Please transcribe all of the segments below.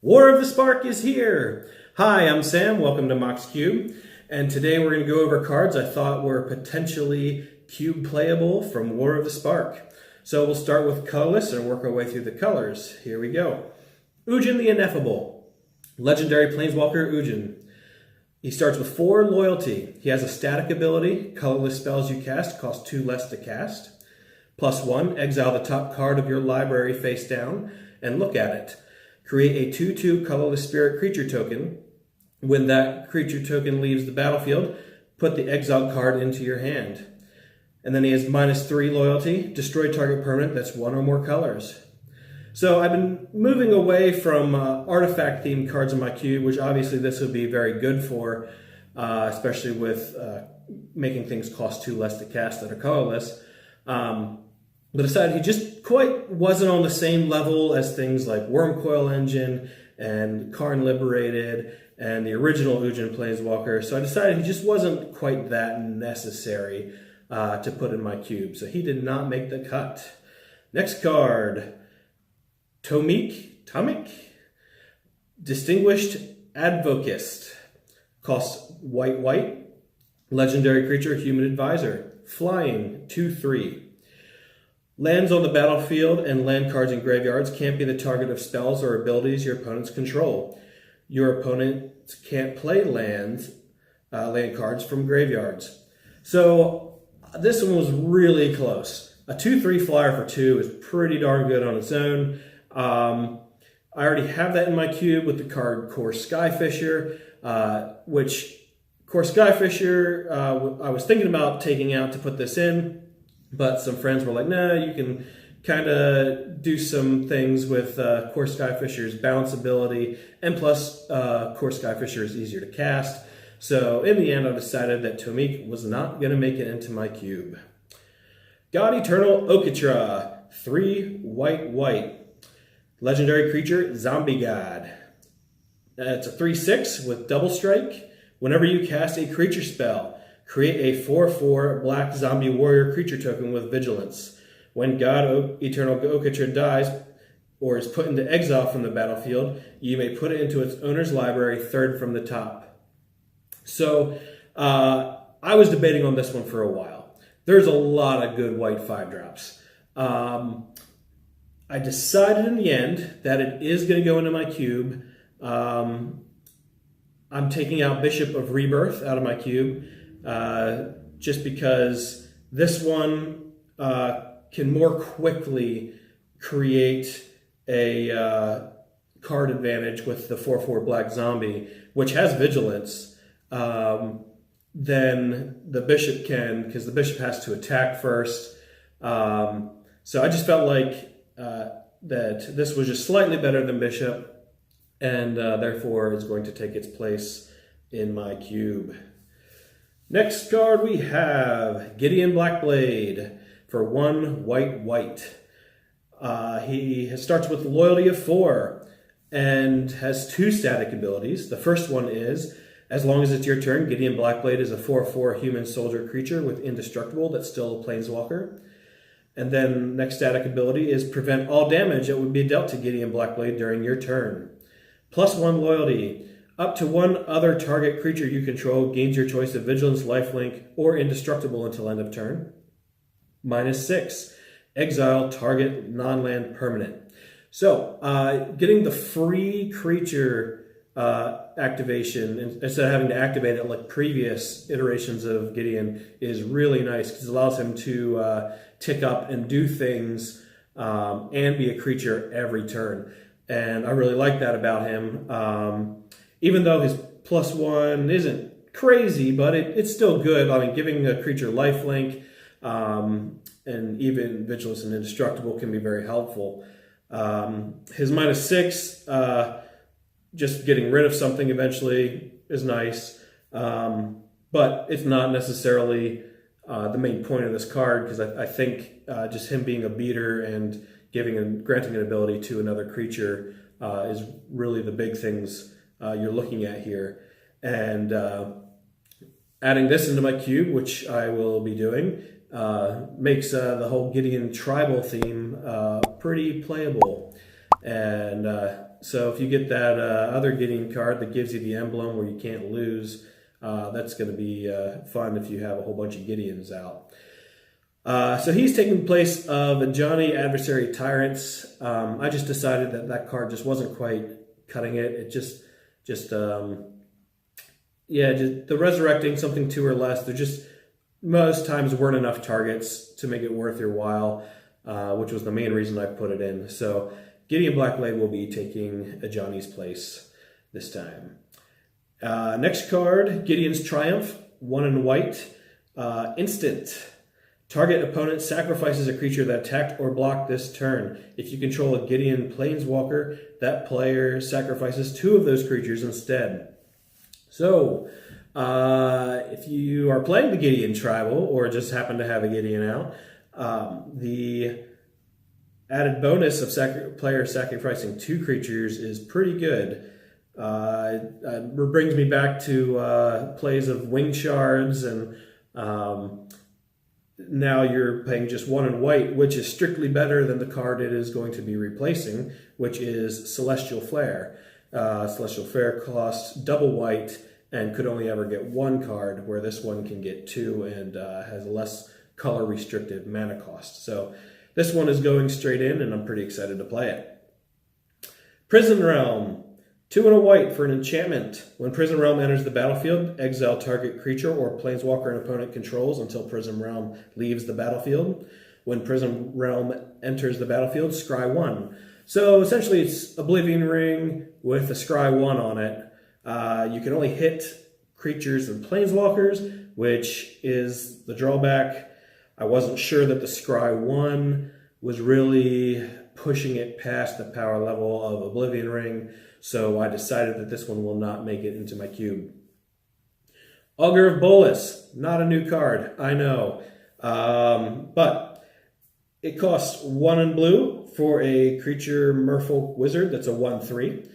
War of the Spark is here! Hi, I'm Sam, welcome to Mox Cube, and today we're going to go over cards I thought were potentially cube playable from War of the Spark. So we'll start with colorless and work our way through the colors. Here we go. Huijun the Ineffable. Legendary Planeswalker Huijun. He starts with 4 loyalty. He has a static ability. Colorless spells you cast cost 2 less to cast. +1, exile the top card of your library face down and look at it. Create a 2/2 colorless spirit creature token. When that creature token leaves the battlefield, put the exiled card into your hand. And then he has -3 loyalty. Destroy target permanent that's 1 or more colors. So I've been moving away from artifact-themed cards in my cube, which obviously this would be very good for, especially with making things cost 2 less to cast that are colorless. But decided he just quite wasn't on the same level as things like Wormcoil Engine and Karn Liberated and the original Huijun Planeswalker. So I decided he just wasn't quite that necessary to put in my cube. So he did not make the cut. Next card, Tomek, Distinguished Advocist. Costs white, legendary creature, human advisor. Flying, 2/3. Lands on the battlefield and land cards in graveyards can't be the target of spells or abilities your opponents control. Your opponents can't play land cards from graveyards. So this one was really close. A 2/3 flyer for 2 is pretty darn good on its own. I already have that in my cube with the card Core Skyfisher, which Core Skyfisher I was thinking about taking out to put this in. But some friends were like, nah, you can kind of do some things with Core Skyfisher's bounce ability, and plus Core Skyfisher is easier to cast. So in the end, I decided that Tomek was not going to make it into my cube. God Eternal Oh Katara, 3 white. Legendary creature, Zombie God. It's a 3/6 with double strike. Whenever you cast a creature spell, create a 4/4 black zombie warrior creature token with vigilance. When God Eternal Oh Katara dies or is put into exile from the battlefield, you may put it into its owner's library, 3rd from the top. So I was debating on this one for a while. There's a lot of good white 5-drops. I decided in the end that it is going to go into my cube. I'm taking out Bishop of Rebirth out of my cube. Just because this one can more quickly create a card advantage with the 4/4 black zombie, which has vigilance, than the bishop can, because the bishop has to attack first. So I just felt like that this was just slightly better than bishop, and therefore is going to take its place in my cube. Next card we have Gideon Blackblade for 1 white. He starts with loyalty of 4 and has 2 static abilities. The first one is, as long as it's your turn, Gideon Blackblade is a 4/4 human soldier creature with indestructible that's still a planeswalker. And then next static ability is prevent all damage that would be dealt to Gideon Blackblade during your turn. +1 loyalty. Up to 1 other target creature you control gains your choice of Vigilance, Lifelink, or Indestructible until end of turn. -6. Exile target non-land permanent. So, getting the free creature activation, instead of having to activate it like previous iterations of Gideon, is really nice because it allows him to tick up and do things and be a creature every turn. And I really like that about him. Even though his +1 isn't crazy, but it's still good. I mean, giving a creature lifelink and even Vigilance and Indestructible can be very helpful. His -6, just getting rid of something eventually is nice. But it's not necessarily the main point of this card, because I think just him being a beater and granting an ability to another creature is really the big things you're looking at here. And adding this into my cube, which I will be doing, makes the whole Gideon tribal theme pretty playable. And So if you get that other Gideon card that gives you the emblem where you can't lose, that's going to be fun if you have a whole bunch of Gideons out. So he's taking place of Ajani Adversary Tyrants. I just decided that card just wasn't quite cutting it. It just the resurrecting something 2 or less. There just most times weren't enough targets to make it worth your while, which was the main reason I put it in. So Gideon Blackblade will be taking Ajani's place this time. Next card, Gideon's Triumph, 1 in white, instant. Target opponent sacrifices a creature that attacked or blocked this turn. If you control a Gideon Planeswalker, that player sacrifices 2 of those creatures instead. So, if you are playing the Gideon Tribal, or just happen to have a Gideon out, the added bonus of player sacrificing 2 creatures is pretty good. It brings me back to plays of Wing Shards, and now you're playing just 1 in white, which is strictly better than the card it is going to be replacing, which is Celestial Flare. Celestial Flare costs double white and could only ever get 1 card, where this one can get 2 and has a less color restricted mana cost. So this one is going straight in, and I'm pretty excited to play it. Prison Realm. 2 and a white for an enchantment. When Prison Realm enters the battlefield, exile target creature or planeswalker an opponent controls until Prison Realm leaves the battlefield. When Prison Realm enters the battlefield, scry 1. So essentially it's Oblivion Ring with a scry 1 on it. You can only hit creatures and planeswalkers, which is the drawback. I wasn't sure that the scry 1 was really pushing it past the power level of Oblivion Ring, so I decided that this one will not make it into my cube. Ogre Bolus, not a new card, I know, but it costs 1 in blue for a creature Merfolk Wizard that's a 1/3.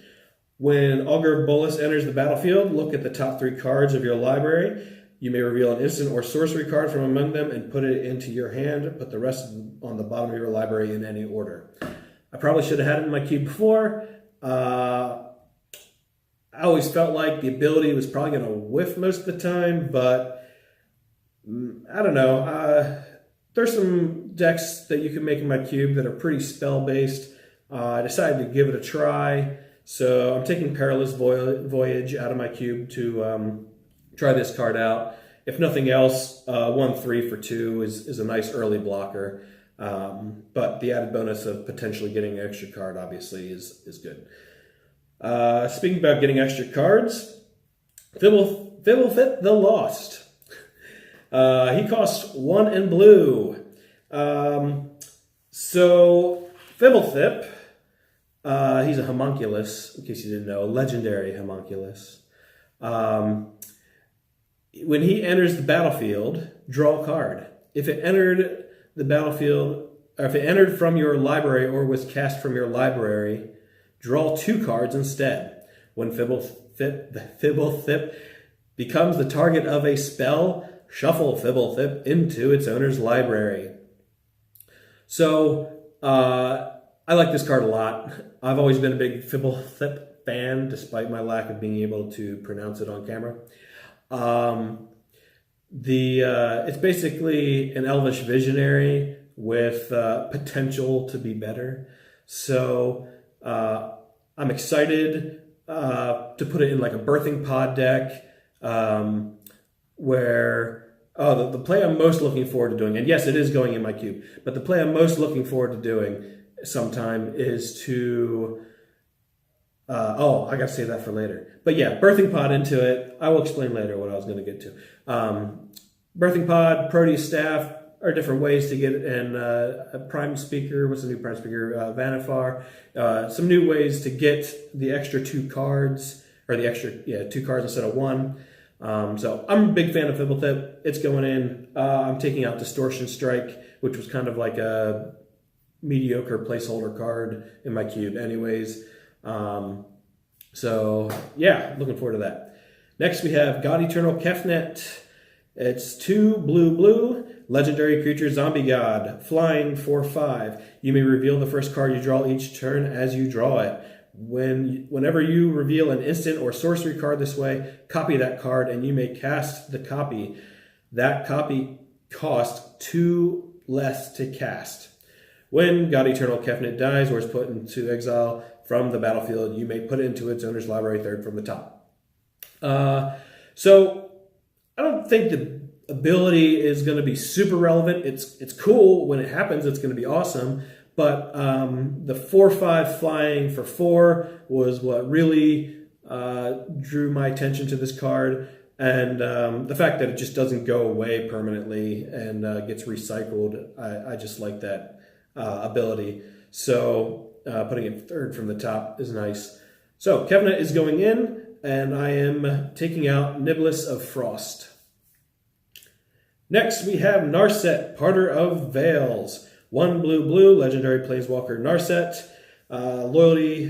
When Ogre Bolus enters the battlefield, look at the top 3 cards of your library. You may reveal an instant or sorcery card from among them and put it into your hand. Put the rest on the bottom of your library in any order. I probably should have had it in my cube before. I always felt like the ability was probably going to whiff most of the time, but I don't know. There's some decks that you can make in my cube that are pretty spell-based. I decided to give it a try, so I'm taking Perilous Voyage out of my cube to try this card out. If nothing else, 1/3 for 2 is a nice early blocker. But the added bonus of potentially getting an extra card obviously is good. Speaking about getting extra cards, Fibblethip the Lost. He costs 1 in blue. So Fibblethip, he's a homunculus, in case you didn't know, a legendary homunculus. When he enters the battlefield, draw a card. If it entered the battlefield, or if it entered from your library or was cast from your library, draw 2 cards instead. When Fibblethip becomes the target of a spell, shuffle Fibblethip into its owner's library. So, I like this card a lot. I've always been a big Fibblethip fan, despite my lack of being able to pronounce it on camera. It's basically an Elvish Visionary with potential to be better. So I'm excited to put it in like a Birthing Pod deck where the play I'm most looking forward to doing, and yes, it is going in my cube, but the play I'm most looking forward to doing sometime is to I gotta save that for later. But yeah, Birthing Pod into it. I will explain later what I was going to get to. Birthing Pod, Proteus Staff are different ways to get it, and a Prime Speaker. What's the new Prime Speaker? Vanifar. Some new ways to get the extra 2 cards, or the extra 2 cards instead of 1. So I'm a big fan of Fibblethip. It's going in. I'm taking out Distortion Strike, which was kind of like a mediocre placeholder card in my cube anyways. So yeah, looking forward to that. Next we have God Eternal Calfnet. It's 2 blue, legendary creature, zombie god, flying 4/5. You may reveal the first card you draw each turn as you draw it. Whenever you reveal an instant or sorcery card this way, copy that card and you may cast the copy. That copy costs 2 less to cast. When God Eternal Calfnet dies or is put into exile from the battlefield, you may put it into its owner's library third from the top. So I don't think the ability is going to be super relevant. It's cool when it happens. It's going to be awesome. But the 4/5 flying for 4 was what really drew my attention to this card. And the fact that it just doesn't go away permanently and gets recycled, I just like that ability. So putting it third from the top is nice. So Calfnet is going in, and I am taking out Niblis of Frost. Next, we have Narset, Parter of Veils. 1 blue, legendary planeswalker Narset.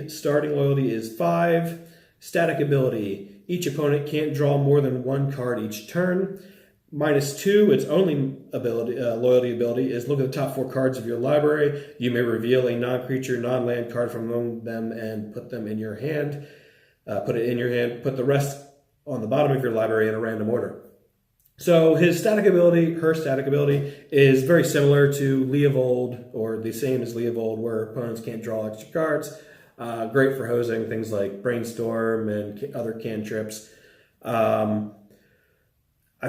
Starting loyalty is 5. Static ability. Each opponent can't draw more than 1 card each turn. -2, its only loyalty ability is look at the top 4 cards of your library. You may reveal a non-creature, non-land card from among them and put them in your hand. Put it in your hand. Put the rest on the bottom of your library in a random order. So her static ability, is very similar to Leovold, or the same as Leovold, where opponents can't draw extra cards. Great for hosing things like Brainstorm and other cantrips. I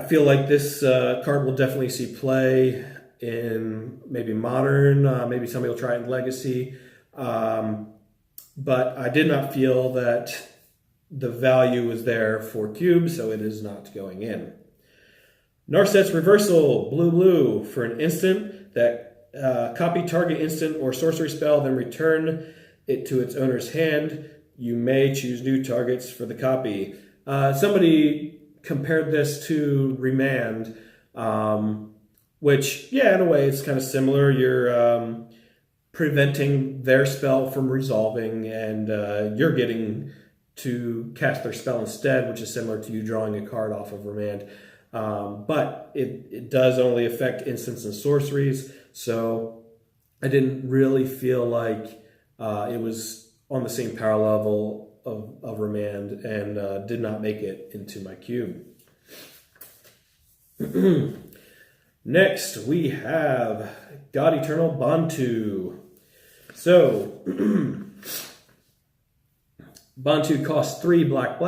feel like this card will definitely see play in maybe Modern. Maybe somebody will try it in Legacy. But I did not feel that the value was there for Cube, so it is not going in. Narset's Reversal, blue, for an instant that copy target instant or sorcery spell, then return it to its owner's hand. You may choose new targets for the copy. Somebody compared this to Remand, which, yeah, in a way it's kind of similar. You're preventing their spell from resolving, and you're getting to cast their spell instead, which is similar to you drawing a card off of Remand. But it does only affect instants and sorceries, so I didn't really feel like it was on the same power level of Remand, and did not make it into my cube. Next, we have God Eternal Bantu. So, Bantu costs 3 black,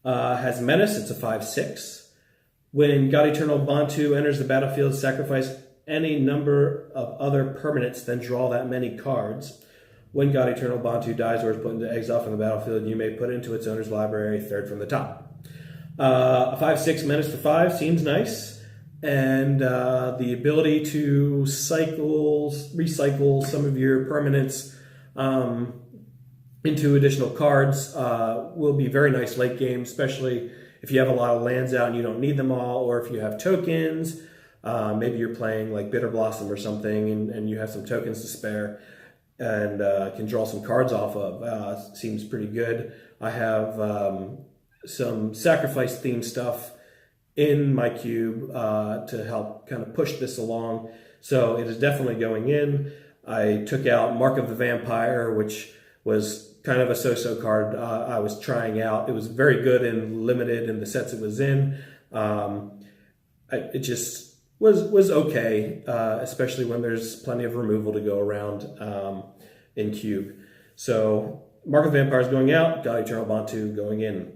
has Menace, it's a 5/6. When God Eternal Bantu enters the battlefield, sacrifice any number of other permanents, then draw that many cards. When God Eternal Bantu dies or is put into exile from the battlefield, you may put it into its owner's library, third from the top. A 5/6 Menace for 5 seems nice. And the ability to recycle some of your permanents into additional cards will be very nice late game, especially if you have a lot of lands out and you don't need them all, or if you have tokens. Maybe you're playing like Bitter Blossom or something, and you have some tokens to spare and can draw some cards off of. Seems pretty good. I have some sacrifice themed stuff in my cube to help kind of push this along. So it is definitely going in. I took out Mark of the Vampire, which was kind of a so-so card I was trying out. It was very good and limited in the sets it was in. It just was okay, especially when there's plenty of removal to go around in cube. So Mark of the Vampire is going out, God Eternal Bantu going in.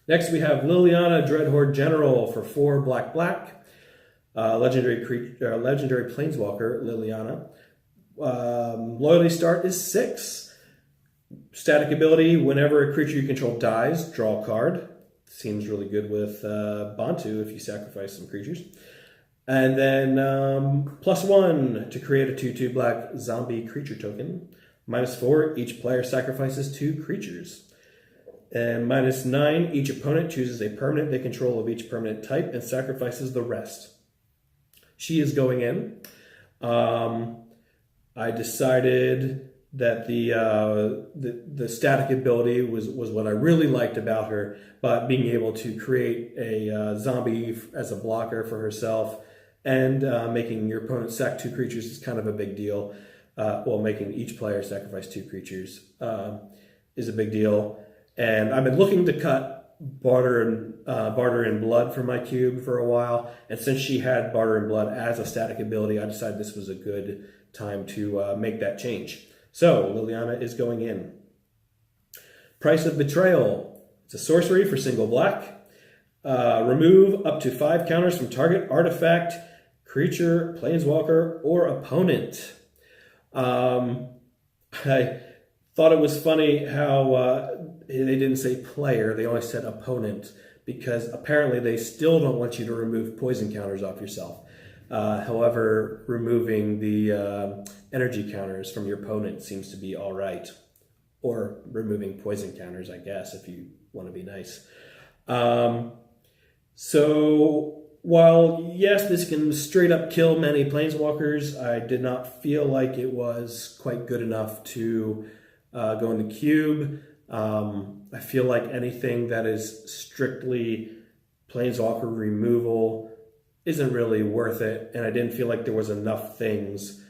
Next we have Liliana Dread Horde General for 4 black. Legendary Planeswalker Liliana. Loyalty start is 6. Static ability, whenever a creature you control dies, draw a card. Seems really good with Bantu if you sacrifice some creatures. And then +1 to create a 2/2 black zombie creature token. -4, each player sacrifices 2 creatures. And -9, each opponent chooses a permanent they control of each permanent type and sacrifices the rest. She is going in. I decided that the static ability was what I really liked about her, but being able to create a zombie as a blocker for herself and making your opponent sack 2 creatures is kind of a big deal. making each player sacrifice 2 creatures is a big deal. And I've been looking to cut Barter in Blood for my cube for a while, and since she had Barter in Blood as a static ability, I decided this was a good time to make that change. So Liliana is going in. Price of Betrayal. It's a sorcery for single black. Remove up to 5 counters from target artifact, creature, planeswalker, or opponent. I thought it was funny how they didn't say player, they only said opponent, because apparently they still don't want you to remove poison counters off yourself. However, removing the energy counters from your opponent seems to be all right. Or removing poison counters, I guess, if you want to be nice. So while, yes, this can straight up kill many planeswalkers, I did not feel like it was quite good enough to go in the cube. I feel like anything that is strictly planeswalker removal isn't really worth it, and I didn't feel like there was enough things,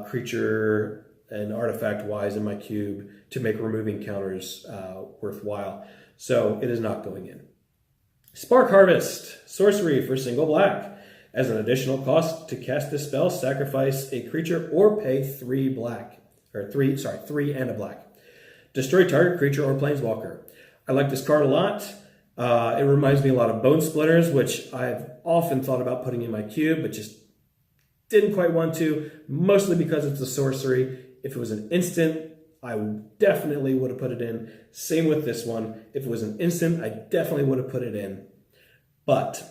creature and artifact wise, in my cube to make removing counters worthwhile. So it is not going in. Spark Harvest, sorcery for single black. As an additional cost to cast this spell, sacrifice a creature or pay 3 and a black. Destroy target creature or planeswalker. I like this card a lot. It reminds me a lot of Bone Splitters, which I've often thought about putting in my cube, but just didn't quite want to, mostly because it's a sorcery. If it was an instant, I definitely would have put it in. Same with this one. If it was an instant, I definitely would have put it in. But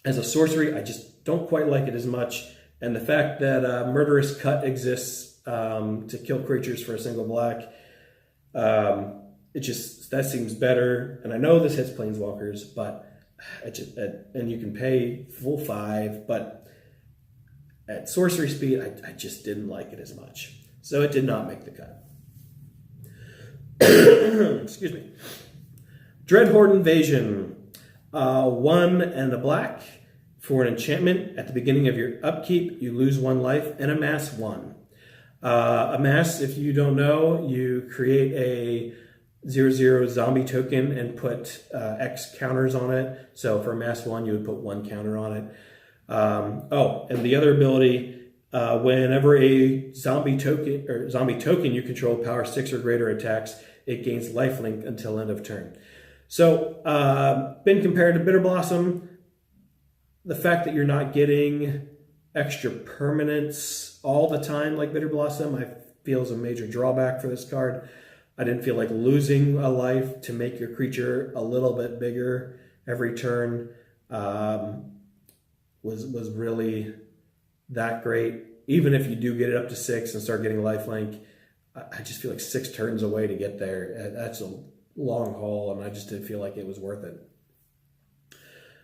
as a sorcery, I just don't quite like it as much. And the fact that Murderous Cut exists to kill creatures for a single black, that seems better. And I know this hits planeswalkers, but and you can pay full 5, but at sorcery speed, I just didn't like it as much. So it did not make the cut. Excuse me. Dread Horde Invasion. 1 and a black for an enchantment. At the beginning of your upkeep, you lose 1 life and amass 1. Amass, if you don't know, you create a 0/0 zombie token and put X counters on it. So for amass 1, you would put 1 counter on it. And the other ability, whenever a zombie token you control power 6 or greater attacks, it gains lifelink until end of turn. So, been compared to Bitter Blossom. The fact that you're not getting extra permanence all the time like Bitter Blossom, I feel is a major drawback for this card. I didn't feel like losing a life to make your creature a little bit bigger every turn was really that great. Even if you do get it up to 6 and start getting lifelink, I just feel like 6 turns away to get there. That's a long haul, and I just didn't feel like it was worth it.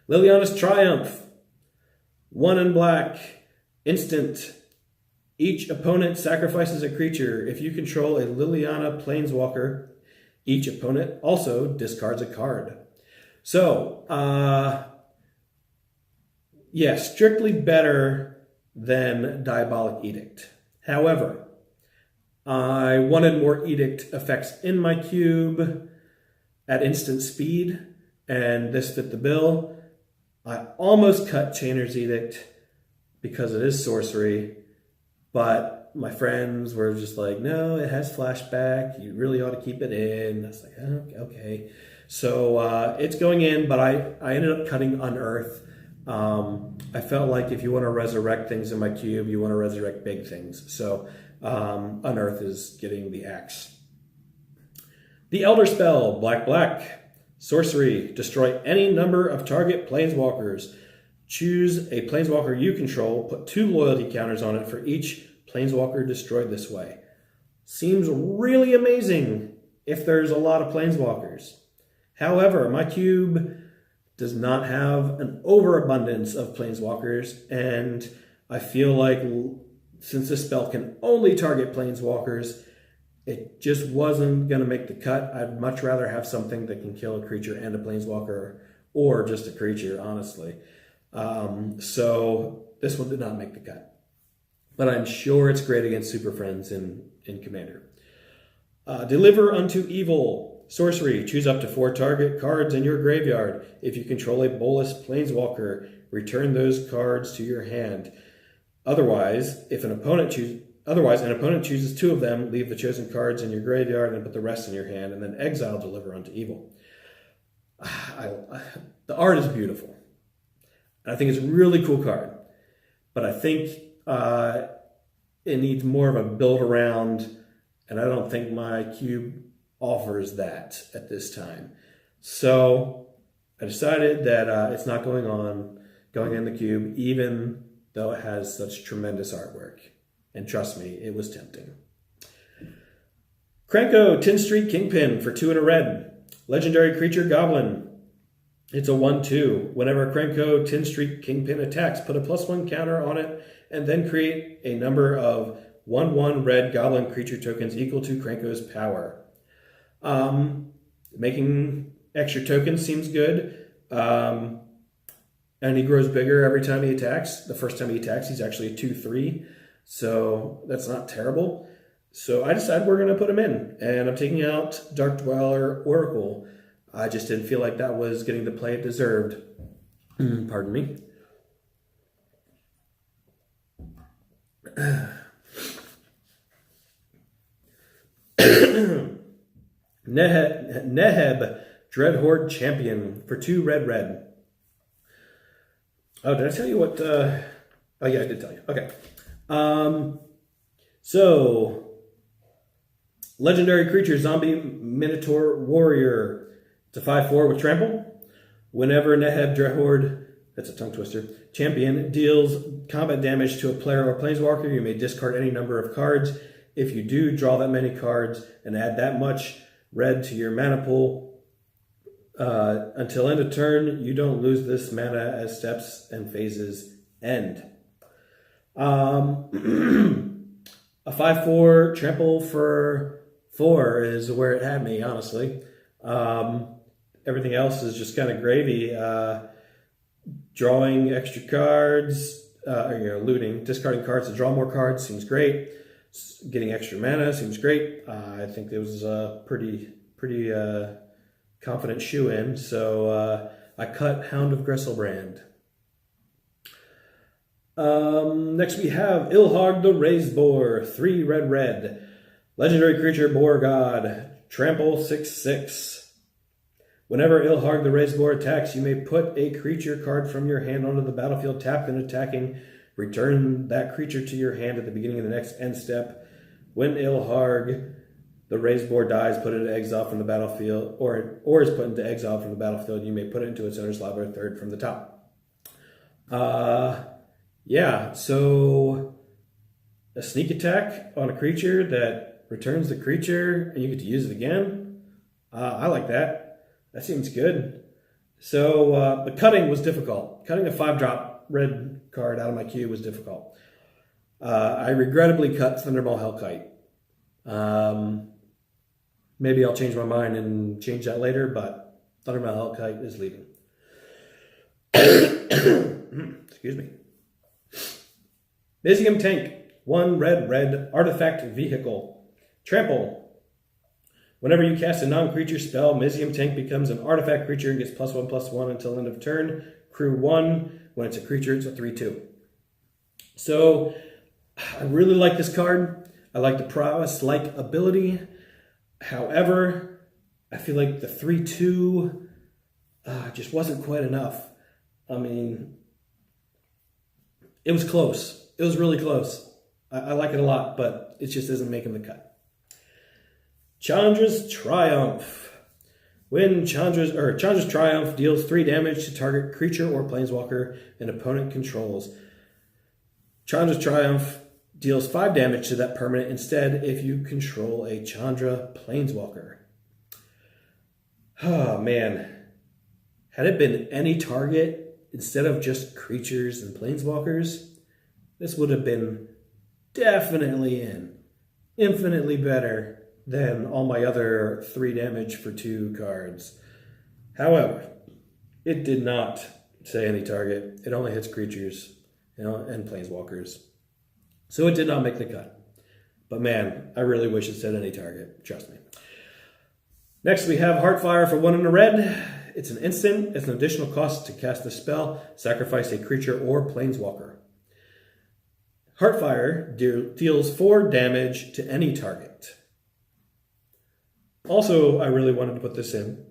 Lilianas Triumph. 1 in black. Instant. Each opponent sacrifices a creature. If you control a Liliana Planeswalker, each opponent also discards a card. So, yeah, strictly better than Diabolic Edict. However, I wanted more Edict effects in my cube at instant speed, and this fit the bill. I almost cut Chainer's Edict because it is sorcery, but my friends were just like, no, it has flashback. You really ought to keep it in. I was like, oh, okay. So it's going in, but I ended up cutting Unearth. I felt like if you want to resurrect things in my cube, you want to resurrect big things. So Unearth is getting the axe. The Elder Spell, black, sorcery, destroy any number of target planeswalkers. Choose a planeswalker you control, put 2 loyalty counters on it for each planeswalker destroyed this way. Seems really amazing if there's a lot of planeswalkers. However, my cube does not have an overabundance of planeswalkers, and I feel like since this spell can only target planeswalkers, it just wasn't going to make the cut. I'd much rather have something that can kill a creature and a planeswalker, or just a creature, honestly. So this one did not make the cut. but I'm sure it's great against Super Friends in Commander. Deliver unto Evil. Sorcery. Choose up to 4 target cards in your graveyard. If you control a Bolus Planeswalker, return those cards to your hand. Otherwise, an opponent chooses 2 of them, leave the chosen cards in your graveyard and put the rest in your hand, and then exile Deliver unto Evil. The art is beautiful. I think it's a really cool card. But I think it needs more of a build around, and I don't think my cube offers that at this time. So I decided that it's not going in the cube, even though it has such tremendous artwork. And trust me, it was tempting. Krenko, 10th Street Kingpin for 2 and a red. Legendary creature Goblin. It's a 1/2. Whenever Krenko 10th Street Kingpin attacks, put a +1 counter on it, and then create a number of 1/1 red goblin creature tokens equal to Krenko's power. Making extra tokens seems good. And he grows bigger every time he attacks. The first time he attacks, he's actually a 2/3. So that's not terrible. So I decided we're going to put him in. And I'm taking out Dark Dweller Oracle. I just didn't feel like that was getting the play it deserved. Pardon me. Neheb, Dread Horde Champion for 2 red. Oh, did I tell you what? Oh, yeah, I did tell you. Okay. So, legendary creature, Zombie Minotaur Warrior. It's a 5/4 with Trample. Whenever Neheb Dread Horde, that's a tongue twister, champion deals combat damage to a player or planeswalker, you may discard any number of cards. If you do, draw that many cards and add that much red to your mana pool. Until end of turn, you don't lose this mana as steps and phases end. A 5/4 trample for 4 is where it had me, honestly. Everything else is just kind of gravy. Drawing extra cards, looting, discarding cards to draw more cards seems great. Getting extra mana seems great. I think it was a pretty confident shoe-in. So I cut Hound of Grisselbrand. Next we have Ilhag the Raised Boar, 3 red. Legendary creature, Boar God, Trample 6/6. Whenever Ilhag the Raised Boar attacks, you may put a creature card from your hand onto the battlefield tapped and attacking. Return that creature to your hand at the beginning of the next end step. When Ilhag the Raised Boar dies, put it into exile from the battlefield, or is put into exile from the battlefield, you may put it into its owner's library 3rd from the top. Yeah, so a sneak attack on a creature that returns the creature and you get to use it again. I like that. That seems good. So, but cutting was difficult. Cutting a 5-drop red card out of my queue was difficult. I regrettably cut Thunderball Hellkite. Maybe I'll change my mind and change that later, but Thunderball Hellkite is leaving. Excuse me. Mizium Tank, 1 red artifact vehicle. Trample. Whenever you cast a non-creature spell, Mizium Tank becomes an artifact creature and gets +1/+1 until end of turn. Crew 1. When it's a creature, it's a 3/2. So, I really like this card. I like the prowess-like ability. However, I feel like the 3/2 just wasn't quite enough. I mean, it was close. It was really close. I like it a lot, but it just isn't making the cut. Shaundras Triumph. When Shaundras Triumph deals 3 damage to target creature or planeswalker an opponent controls. Shaundras Triumph deals 5 damage to that permanent instead if you control a Chandra planeswalker. Oh man. Had it been any target instead of just creatures and planeswalkers, this would have been definitely infinitely better than all my other 3 damage for 2 cards. However, it did not say any target. It only hits creatures, and planeswalkers. So it did not make the cut. But man, I really wish it said any target. Trust me. Next, we have Hartfire for 1 in a red. It's an instant. It's an additional cost to cast the spell. Sacrifice a creature or planeswalker. Hartfire deals 4 damage to any target. Also, I really wanted to put this in,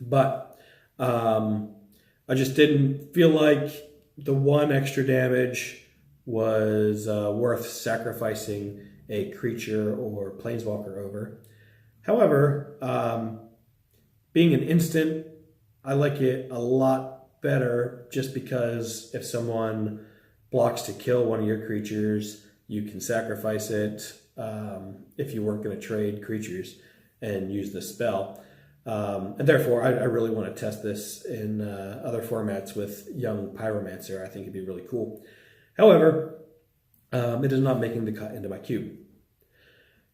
but I just didn't feel like the 1 extra damage was worth sacrificing a creature or planeswalker over. However, being an instant, I like it a lot better just because if someone blocks to kill one of your creatures, you can sacrifice it if you weren't going to trade creatures and use the spell. And therefore, I really want to test this in other formats with Young Pyromancer. I think it'd be really cool. However, it is not making the cut into my cube.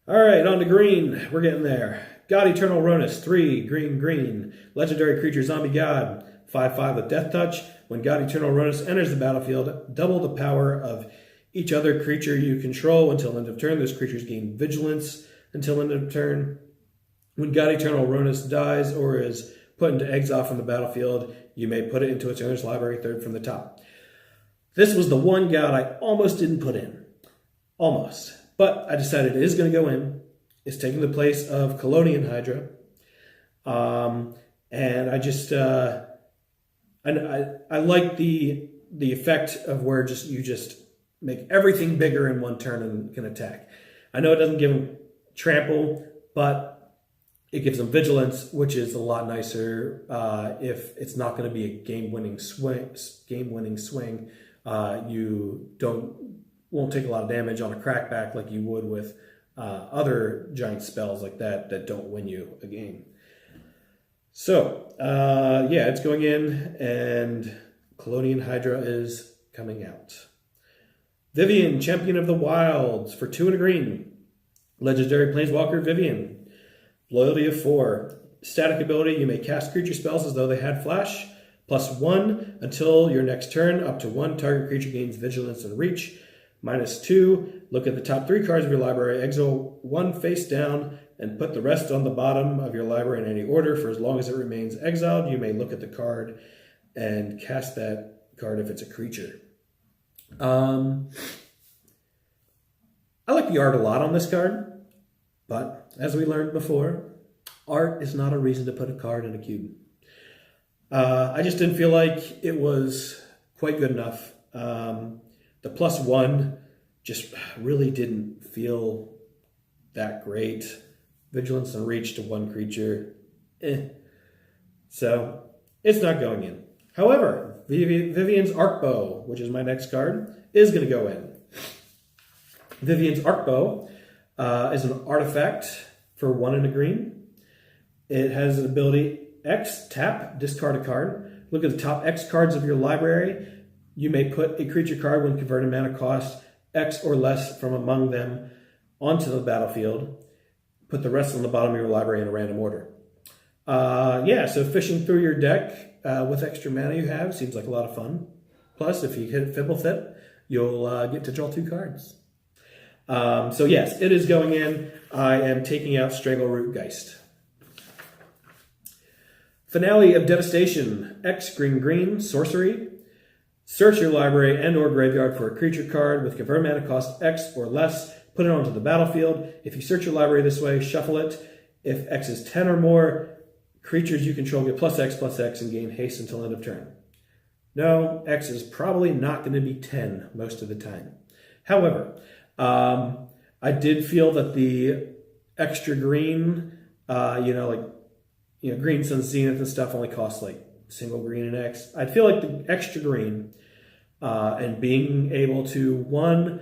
All right, on to green. We're getting there. God Eternal Ronis, 3, green. Legendary creature, zombie god, 5/5 with death touch. When God Eternal Ronis enters the battlefield, double the power of each other creature you control until end of turn. Those creatures gain vigilance until end of turn. When God Eternal Ronis dies or is put into exile from the battlefield, you may put it into its owner's library, 3rd from the top. This was the one god I almost didn't put in. Almost. But I decided it is going to go in. It's taking the place of Colonian Hydra. And I just... I like the effect of where you just make everything bigger in 1 turn and can attack. I know it doesn't give them trample, but it gives them vigilance, which is a lot nicer if it's not going to be a game-winning swing. You won't take a lot of damage on a crackback like you would with other giant spells like that don't win you a game. So, yeah, it's going in, and Colonian Hydra is coming out. Viviane, Champion of the Wilds, for 2 and a green. Legendary Planeswalker Viviane. Loyalty of 4. Static ability, you may cast creature spells as though they had flash. +1 until your next turn. Up to 1 target creature gains vigilance and reach. -2, look at the top 3 cards of your library. Exile 1 face down and put the rest on the bottom of your library in any order. For as long as it remains exiled, you may look at the card and cast that card if it's a creature. I like the art a lot on this card, but as we learned before, art is not a reason to put a card in a cube. I just didn't feel like it was quite good enough. The +1 just really didn't feel that great. Vigilance and reach to 1 creature. So, it's not going in. However, Viviane's Arcbow, which is my next card, is going to go in. Viviane's Arcbow is an artifact for 1 and a green. It has an ability X, tap, discard a card. Look at the top X cards of your library. You may put a creature card when converted mana cost X or less from among them onto the battlefield. Put the rest on the bottom of your library in a random order. So fishing through your deck with extra mana you have seems like a lot of fun. Plus, if you hit Fibblethip, you'll get to draw 2 cards. So yes, it is going in. I am taking out Strangleroot Geist. Finale of Devastation. X, green, sorcery. Search your library and or graveyard for a creature card with converted mana cost X or less. Put it onto the battlefield. If you search your library this way, shuffle it. If X is 10 or more, creatures you control get +X and gain haste until end of turn. No, X is probably not going to be 10 most of the time. However, I did feel that the extra green, Green Sun Zenith and stuff only costs like single green and X. I feel like the extra green and being able to, 1,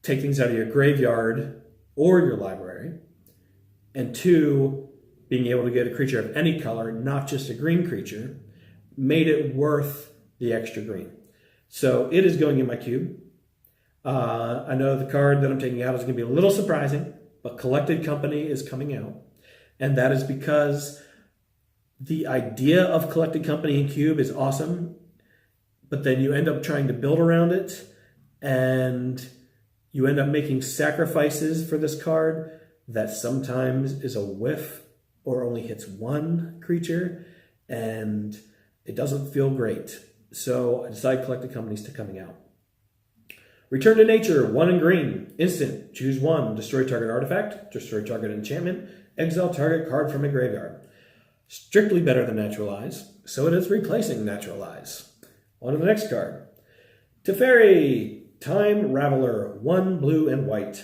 take things out of your graveyard or your library, and 2, being able to get a creature of any color, not just a green creature, made it worth the extra green. So it is going in my cube. I know the card that I'm taking out is going to be a little surprising, but Collected Company is coming out. And that is because the idea of Collected Company in cube is awesome, but then you end up trying to build around it, and you end up making sacrifices for this card that sometimes is a whiff or only hits one creature, and it doesn't feel great. So I decided Collected Companies to coming out. Return to Nature, 1 in green. Instant, choose 1. Destroy target artifact, destroy target enchantment, exile target card from a graveyard. Strictly better than Naturalize, so it is replacing Naturalize. On to the next card. Teferi, Time Raveler, 1 blue and white.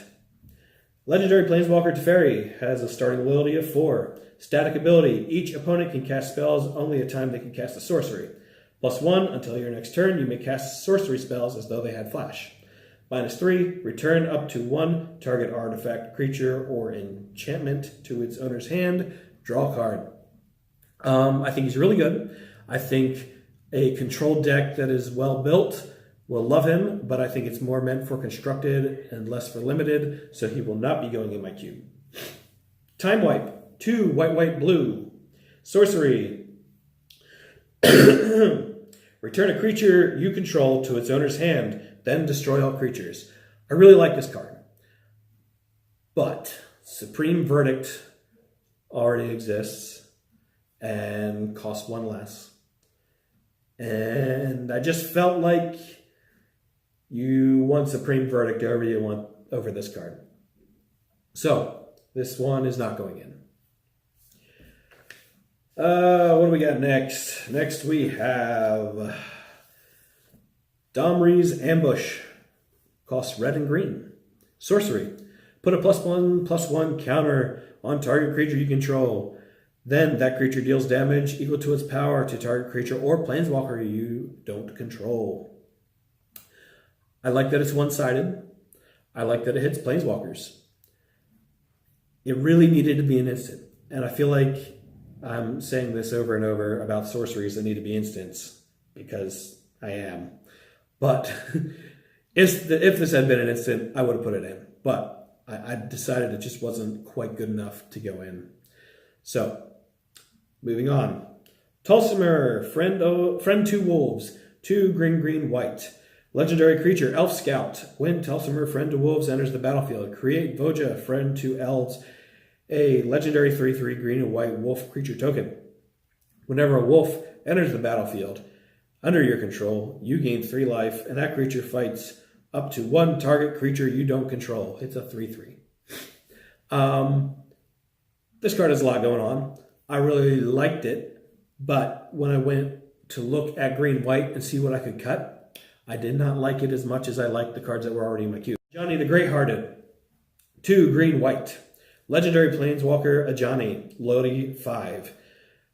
Legendary Planeswalker Teferi has a starting ability of 4. Static ability, each opponent can cast spells only a time they can cast a sorcery. +1, until your next turn, you may cast sorcery spells as though they had flash. -3, return up to 1 target artifact, creature, or enchantment to its owner's hand. Draw a card. I think he's really good. I think a controlled deck that is well built will love him, but I think it's more meant for constructed and less for limited, so he will not be going in my cube. Time Wipe, 2 white, white, blue. Sorcery. Return a creature you control to its owner's hand, then destroy all creatures. I really like this card. But Supreme Verdict already exists and costs 1 less. And I just felt like you want Supreme Verdict over this card. So this one is not going in. What do we got next? Next we have Rees Ambush. Costs red and green. Sorcery. Put a +1/+1 counter on target creature you control. Then that creature deals damage equal to its power to target creature or planeswalker you don't control. I like that it's one-sided. I like that it hits planeswalkers. It really needed to be an instant. And I feel like I'm saying this over and over about sorceries that need to be instants, because I am. But if this had been an instant, I would have put it in. But I decided it just wasn't quite good enough to go in. So, moving on. Tulsa Mayor, friend to wolves, 2 green, green, white. Legendary creature, Elf Scout. When Tulsa Mayor, friend to wolves, enters the battlefield, create Voja, friend to elves, a legendary 3/3 green and white wolf creature token. Whenever a wolf enters the battlefield under your control, you gain 3 life, and that creature fights up to 1 target creature you don't control. It's a 3/3. This card has a lot going on. I really liked it, but when I went to look at green-white and see what I could cut, I did not like it as much as I liked the cards that were already in my queue. Johnny the Great-Hearted, 2 green-white. Legendary Planeswalker Ajani, Lodi 5.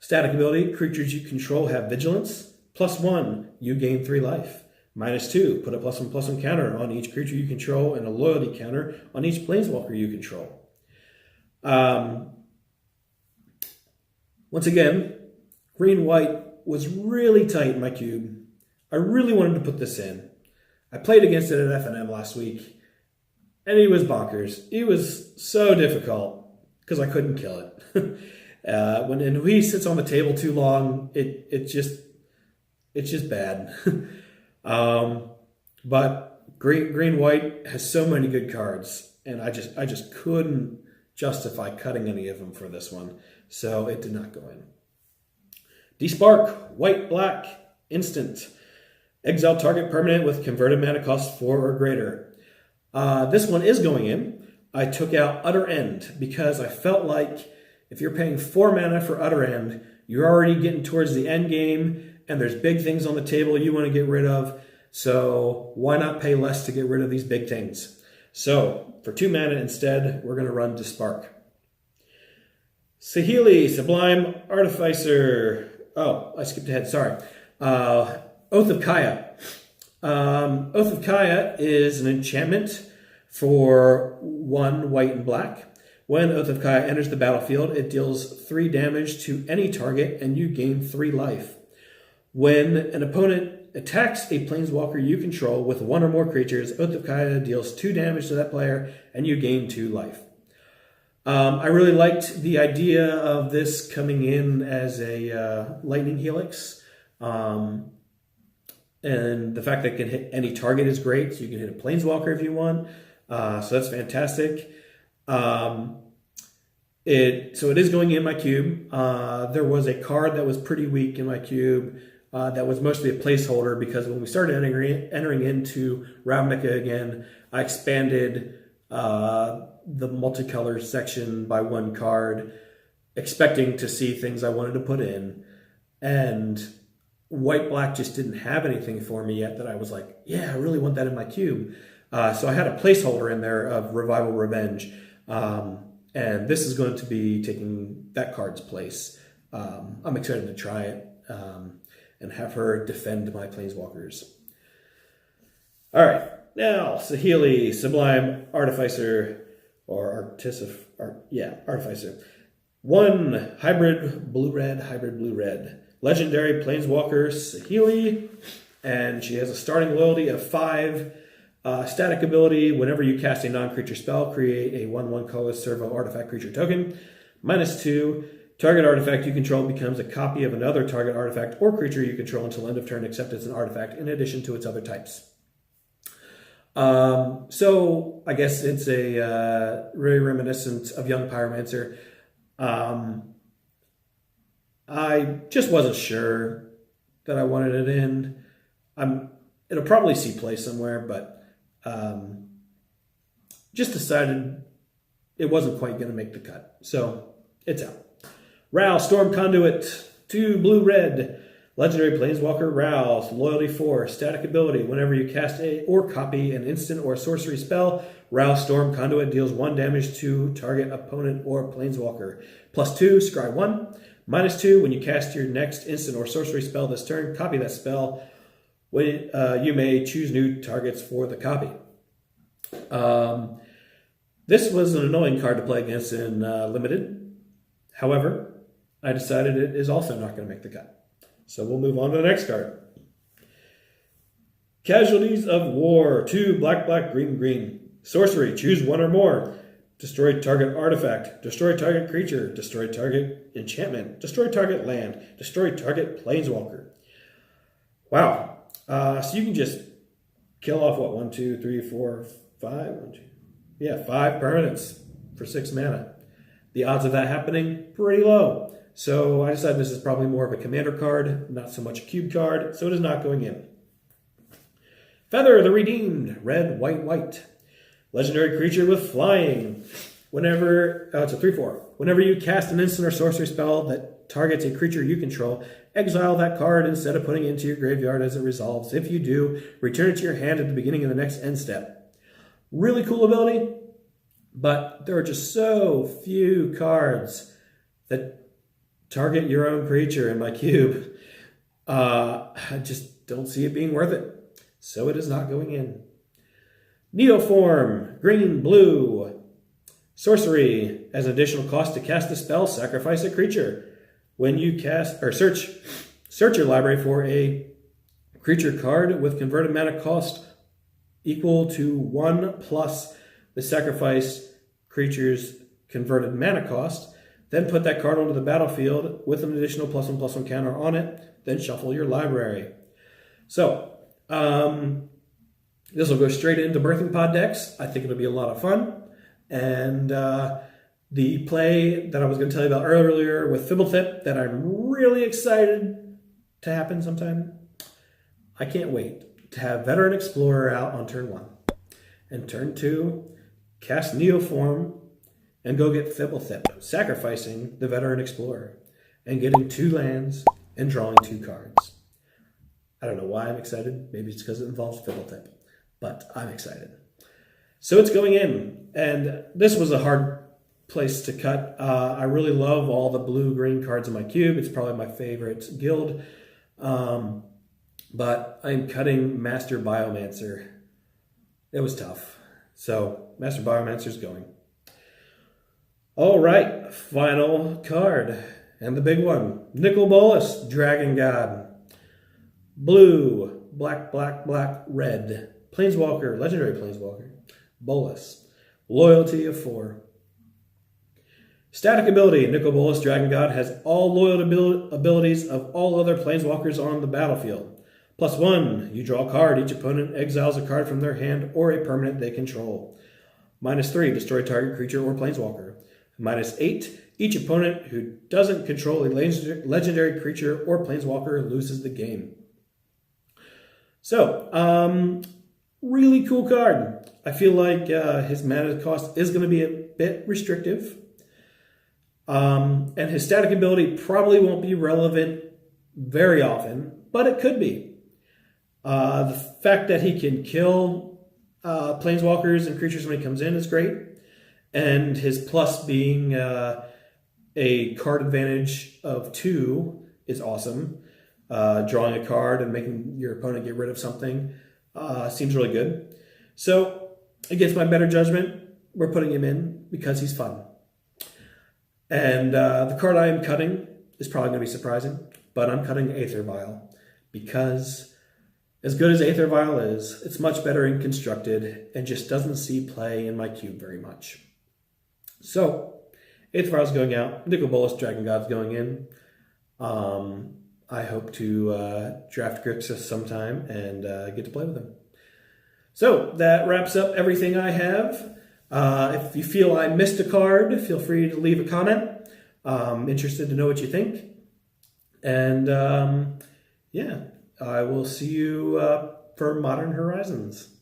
Static ability, creatures you control have vigilance. +1, you gain 3 life. -2, put a +1/+1 counter on each creature you control and a loyalty counter on each planeswalker you control. Once again, green-white was really tight in my cube. I really wanted to put this in. I played against it at FNM last week, and he was bonkers. He was so difficult because I couldn't kill it. When he sits on the table too long, it's just bad. But green-white has so many good cards, and I just couldn't justify cutting any of them for this one, so it did not go in. Despark, white-black, instant. Exile target permanent with converted mana cost 4 or greater. This one is going in. I took out Utter End because I felt like if you're paying 4 mana for Utter End, you're already getting towards the end game, and there's big things on the table you want to get rid of, so why not pay less to get rid of these big things? So, for 2 mana instead, we're going to run Despark. Healy, Sublime Artificer. Oh, I skipped ahead, sorry. Oath of Kaya. Oath of Kaya is an enchantment for 1 white and black. When Oath of Kaya enters the battlefield, it deals 3 damage to any target and you gain 3 life. When an opponent attacks a planeswalker you control with 1 or more creatures, Oath of Kaya deals 2 damage to that player and you gain 2 life. I really liked the idea of this coming in as a lightning helix. And the fact that it can hit any target is great. So you can hit a planeswalker if you want. So that's fantastic. It is going in my cube. There was a card that was pretty weak in my cube that was mostly a placeholder, because when we started entering into Ravnica again, I expanded the multicolor section by one card, expecting to see things I wanted to put in. And white-black just didn't have anything for me yet that I was like, yeah, I really want that in my cube. So I had a placeholder in there of Revival Revenge. And this is going to be taking that card's place. I'm excited to try it and have her defend my Planeswalkers. All right, now Healy, Sublime Artificer, or Artificer. 1 hybrid blue-red. Legendary Planeswalker Healy, and she has a starting loyalty of 5. Static ability, whenever you cast a non-creature spell, create a 1/1 colorless servo artifact creature token. -2, target artifact you control becomes a copy of another target artifact or creature you control until end of turn, except it's an artifact in addition to its other types. So I guess it's a very reminiscent of Young Pyromancer. I just wasn't sure that I wanted it in. It'll probably see play somewhere, but just decided it wasn't quite going to make the cut. So it's out. Ral, Storm Conduit, 2 blue-red. Legendary Planeswalker Ral, loyalty 4, static ability. Whenever you cast a or copy an instant or sorcery spell, Ral Storm Conduit deals 1 damage to target opponent or Planeswalker. +2, scry 1. -2, when you cast your next instant or sorcery spell this turn, copy that spell. You may choose new targets for the copy. This was an annoying card to play against in Limited. However, I decided it is also not going to make the cut. So we'll move on to the next card. Casualties of War. 2 black, green. Sorcery. Choose 1 or more. Destroy target artifact. Destroy target creature. Destroy target enchantment. Destroy target land. Destroy target Planeswalker. Wow. So you can just kill off, 1, 2, 3, 4, 5? 1, 2. Yeah, 5 permanents for 6 mana. The odds of that happening, pretty low. So I decided this is probably more of a commander card, not so much a cube card, so it is not going in. Feather the Redeemed, red, white. Legendary creature with flying. It's a 3/4. Whenever you cast an instant or sorcery spell that targets a creature you control, exile that card instead of putting it into your graveyard as it resolves. If you do, return it to your hand at the beginning of the next end step. Really cool ability, but there are just so few cards that target your own creature in my cube. I just don't see it being worth it. So it is not going in. Neoform, green, blue. Sorcery, as an additional cost to cast a spell, sacrifice a creature. When you cast or search your library for a creature card with converted mana cost equal to 1 plus the sacrifice creature's converted mana cost, then put that card onto the battlefield with an additional +1/+1 counter on it, then shuffle your library. So, this will go straight into Birthing Pod decks. I think it'll be a lot of fun. And the play that I was going to tell you about earlier with Fibblethip that I'm really excited to happen sometime. I can't wait to have Veteran Explorer out on turn 1. And turn 2, cast Neoform and go get Fibblethip, sacrificing the Veteran Explorer and getting 2 lands and drawing 2 cards. I don't know why I'm excited. Maybe it's because it involves Fibblethip, but I'm excited. So it's going in, and this was a hard place to cut. I really love all the blue-green cards in my cube. It's probably my favorite guild, but I'm cutting Master Biomancer. It was tough. So Master Biomancer's going. All right, final card, and the big one. Ogre Bolus, Dragon God. Blue, black, red. Planeswalker, legendary Planeswalker. Bolus. Loyalty of 4. Static ability. Ogre Bolus, Dragon God has all loyal abilities of all other Planeswalkers on the battlefield. +1, you draw a card. Each opponent exiles a card from their hand or a permanent they control. -3, destroy target creature or planeswalker. -8, each opponent who doesn't control a legendary creature or planeswalker loses the game. So, really cool card. I feel like his mana cost is going to be a bit restrictive. And his static ability probably won't be relevant very often, but it could be. The fact that he can kill planeswalkers and creatures when he comes in is great. And his plus being a card advantage of 2 is awesome. Drawing a card and making your opponent get rid of something seems really good. So, against my better judgment, we're putting him in because he's fun. And the card I am cutting is probably going to be surprising, but I'm cutting Aether Vial because as good as Aether Vial is, it's much better in Constructed and just doesn't see play in my cube very much. So, Aether Vial's going out, Ogre Bolus, Dragon God's going in. I hope to draft Grixis sometime and get to play with him. So, that wraps up everything I have. If you feel I missed a card, feel free to leave a comment. I'm interested to know what you think. And yeah, I will see you for Modern Horizons.